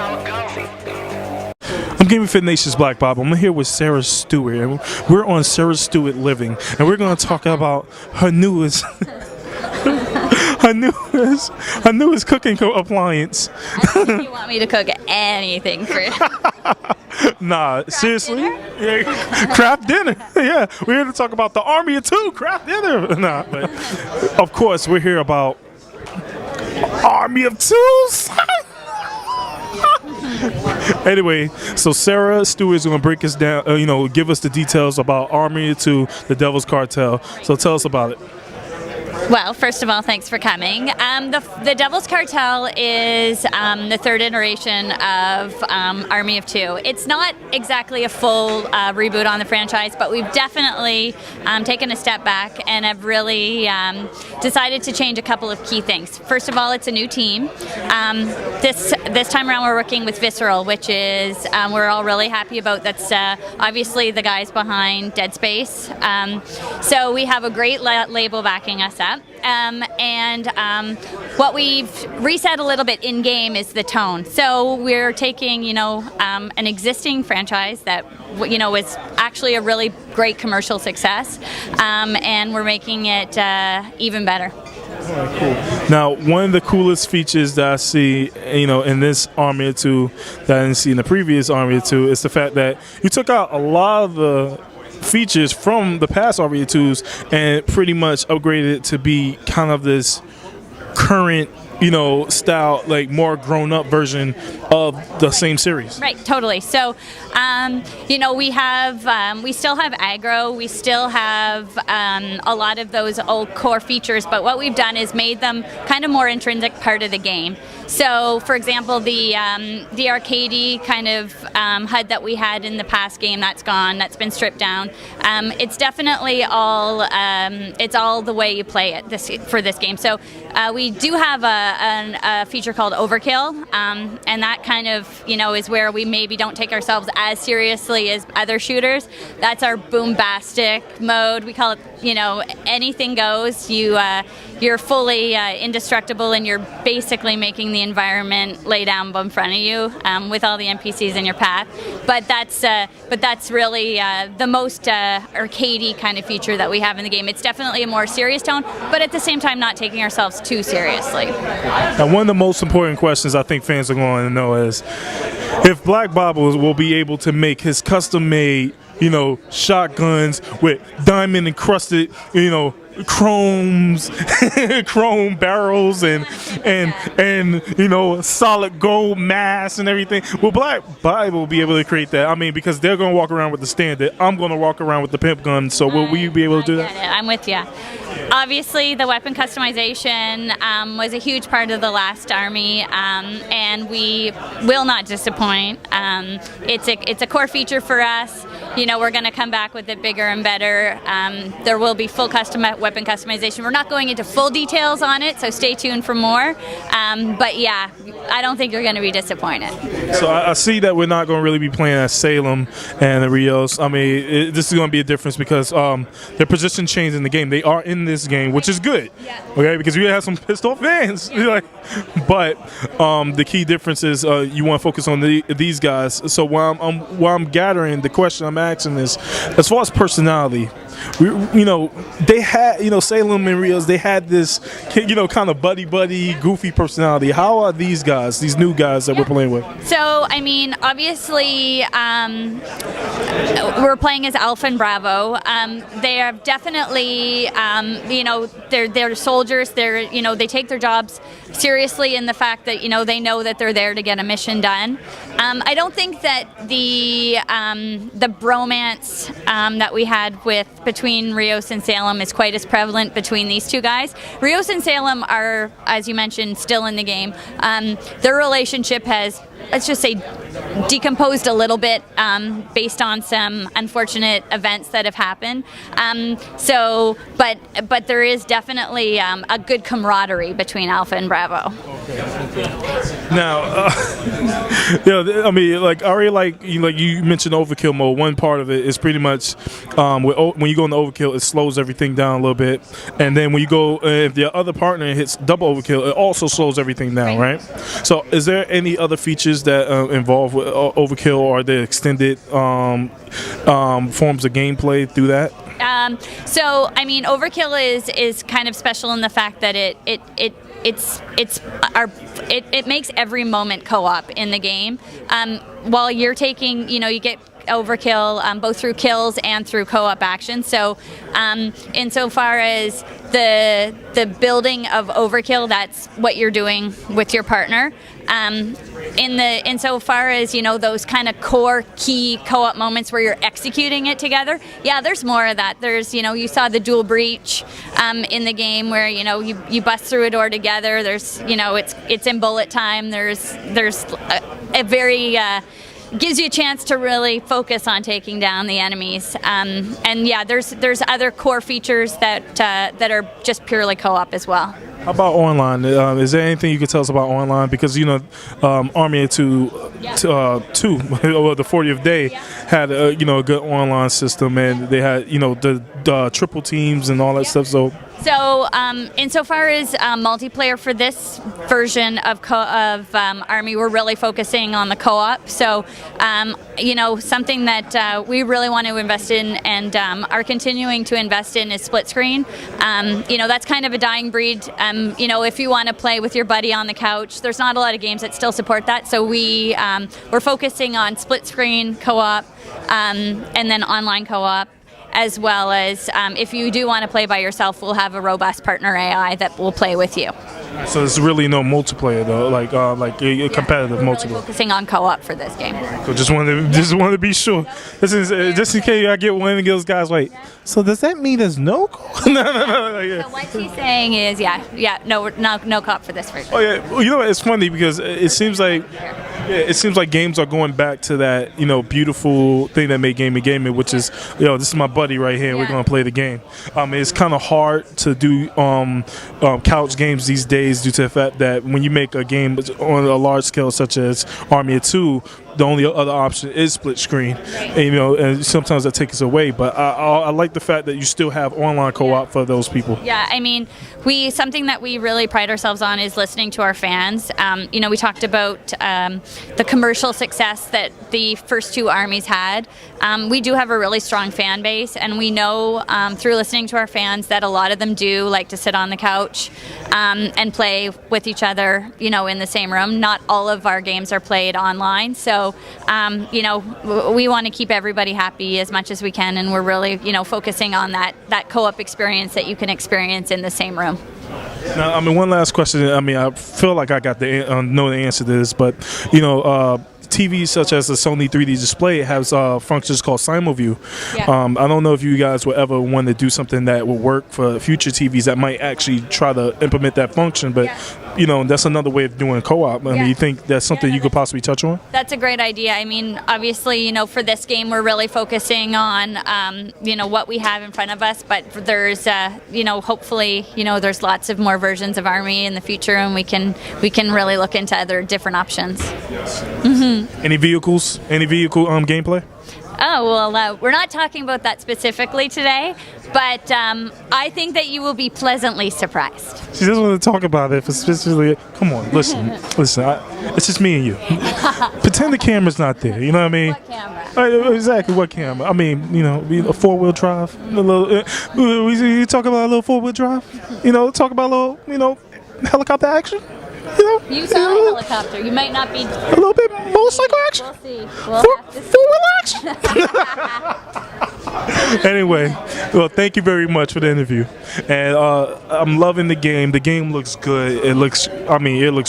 I'm Gaming Fit Nation's Black Bob. I'm here with Sarah Stewart, and we're on Sarah Stewart Living, and we're going to talk about her newest, her newest cooking appliance. I don't think you want me to cook anything for you. Nah, seriously? Yeah, craft dinner. Yeah, we're here to talk about the Army of Two craft dinner. Nah, but of course we're here about Army of Two. Anyway, so Sarah Stewart is going to break us down, give us the details about Army of Two, the Devil's Cartel. So tell us about it. Well, first of all, thanks for coming. The Devil's Cartel is the third iteration of Army of Two. It's not exactly a full reboot on the franchise, but we've definitely taken a step back and have really decided to change a couple of key things. First of all, it's a new team. This time around, we're working with Visceral, which is we're all really happy about. That's obviously the guys behind Dead Space. So we have a great label backing us up. What we've reset a little bit in game is the tone. So we're taking, an existing franchise that, was actually a really great commercial success, and we're making it even better. All right, cool. Now, one of the coolest features that I see, in this Army of Two that I didn't see in the previous Army of Two is the fact that you took out a lot of the features from the past Army of Twos and pretty much upgraded it to be kind of this current, style, like more grown-up version of the same series. Right, totally. So, we still have aggro, we still have a lot of those old core features, but what we've done is made them kind of more intrinsic part of the game. So, for example, the arcadey kind of HUD that we had in the past game, that's gone, that's been stripped down. It's definitely all, it's all the way you play it for this game. So, we do have a feature called Overkill, and that kind of, is where we maybe don't take ourselves as seriously as other shooters. That's our boombastic mode. We call it, anything goes. You're fully indestructible, and you're basically making the environment lay down in front of you with all the NPCs in your path. But that's really the most arcadey kind of feature that we have in the game. It's definitely a more serious tone, but at the same time not taking ourselves too seriously. Now, one of the most important questions I think fans are going to know is if Black Bob will be able to make his custom-made, shotguns with diamond encrusted, chrome barrels and solid gold mass and everything. Will Black Bible be able to create that? I mean, because they're gonna walk around with the standard. I'm gonna walk around with the pimp gun. So will we be able to do that? I'm with you. Obviously, the weapon customization was a huge part of the last Army, and we will not disappoint. It's a core feature for us. We're going to come back with it bigger and better. There will be full weapon customization. We're not going into full details on it, so stay tuned for more. But yeah, I don't think you're going to be disappointed. So I see that we're not going to really be playing as Salem and the Rios. I mean, this is going to be a difference because their position changed in the game. They are in this game, which is good. Yeah. Okay, because we have some pissed off fans. But the key difference is you want to focus on these guys. So while I'm gathering, the question I'm asking is, as far as personality, they had, Salem and Rios, they had this, kind of buddy, goofy personality. How are these guys, these new guys that we're playing with? So, I mean, obviously, we're playing as Alpha and Bravo. They are definitely, they're soldiers. They take their jobs seriously in the fact that, they know that they're there to get a mission done. I don't think that the bromance that we had between Rios and Salem is quite as prevalent between these two guys. Rios and Salem are, as you mentioned, still in the game. Their relationship has, let's just say, decomposed a little bit based on some unfortunate events that have happened. But there is definitely a good camaraderie between Alpha and Bravo. Now, I mean, like I already like you mentioned overkill mode. One part of it is pretty much when you go into overkill, it slows everything down a little bit, and then when you go, if the other partner hits double overkill, it also slows everything down, right? So, is there any other features that involve with overkill or the extended forms of gameplay through that? So, I mean, overkill is kind of special in the fact that it makes every moment co-op in the game. While you're taking, you get overkill both through kills and through co-op action. So, insofar as the building of overkill, that's what you're doing with your partner. Insofar as those kind of core key co-op moments where you're executing it together, yeah, there's more of that. There's you saw the dual breach in the game where you bust through a door together. There's it's in bullet time. There's a very gives you a chance to really focus on taking down the enemies. And yeah, there's other core features that are just purely co-op as well. How about online? Is there anything you can tell us about online? Because Army 2, the 40th day had a good online system, and they had the triple teams and all that stuff. So insofar as multiplayer for this version of Army, we're really focusing on the co-op. So, something that we really want to invest in and are continuing to invest in is split screen. That's kind of a dying breed. If you want to play with your buddy on the couch, there's not a lot of games that still support that. So we're focusing on split screen co-op and then online co-op. As well as if you do want to play by yourself, we'll have a robust partner AI that will play with you. So there's really no multiplayer though, like a competitive multiplayer. Really focusing on co-op for this game. So just wanted to be sure. This is just in case I get one of those guys like. So does that mean there's no? No. So what she's saying is, no co-op for this version. Oh yeah, well, it's funny because it seems like games are going back to that beautiful thing that made gaming, which is this is my buddy right here. Yeah. We're gonna play the game. It's kind of hard to do couch games these days due to the fact that when you make a game on a large scale such as Army 2, the only other option is split screen, right. And sometimes that takes us away. But I like the fact that you still have online co-op for those people. Yeah, I mean, something that we really pride ourselves on is listening to our fans. We talked about the commercial success that the first two armies had. We do have a really strong fan base, and we know through listening to our fans that a lot of them do like to sit on the couch and play with each other, in the same room. Not all of our games are played online, so we want to keep everybody happy as much as we can, and we're really focusing on that co-op experience that you can experience in the same room. Now, one last question. I feel like I got know the answer to this, but TVs such as the Sony 3D display has functions called Simulview. Yeah. I don't know if you guys will ever want to do something that will work for future TVs that might actually try to implement that function, but that's another way of doing co-op. You think that's something you could possibly touch on? That's a great idea. Obviously, for this game, we're really focusing on, what we have in front of us, but there's, hopefully, there's lots of more versions of Army in the future, and we can really look into other different options. Yes. Mm-hmm. Any vehicle gameplay? Oh, well, we're not talking about that specifically today, but I think that you will be pleasantly surprised. She doesn't want to talk about it, specifically. Come on, listen. It's just me and you. Pretend the camera's not there, you know what I mean? What camera? Exactly, what camera? A four-wheel drive. You talk about a little four-wheel drive? Talk about a little, helicopter action? You saw a helicopter. You might not be... A little bit motorcycle action? We'll see. Four-wheel action? Anyway, well, thank you very much for the interview. And I'm loving the game. The game looks good. It looks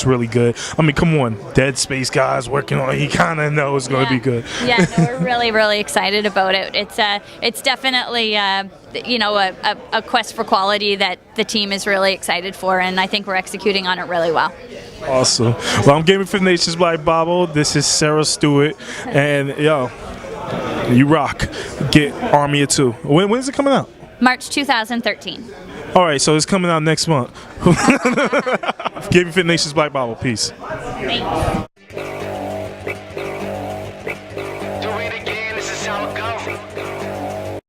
really good. Come on. Dead Space guys working on it. You kind of know it's going to be good. Yeah, we're really, really excited about it. It's definitely... a quest for quality that the team is really excited for, and I think we're executing on it really well. Awesome. Well, I'm Gaming for the Nation's Black Bobo. This is Sarah Stewart, and you rock. Get Army 2. When is it coming out? March 2013. All right, so it's coming out next month. Gaming Fit Nation's Black Bible. Peace. Thanks.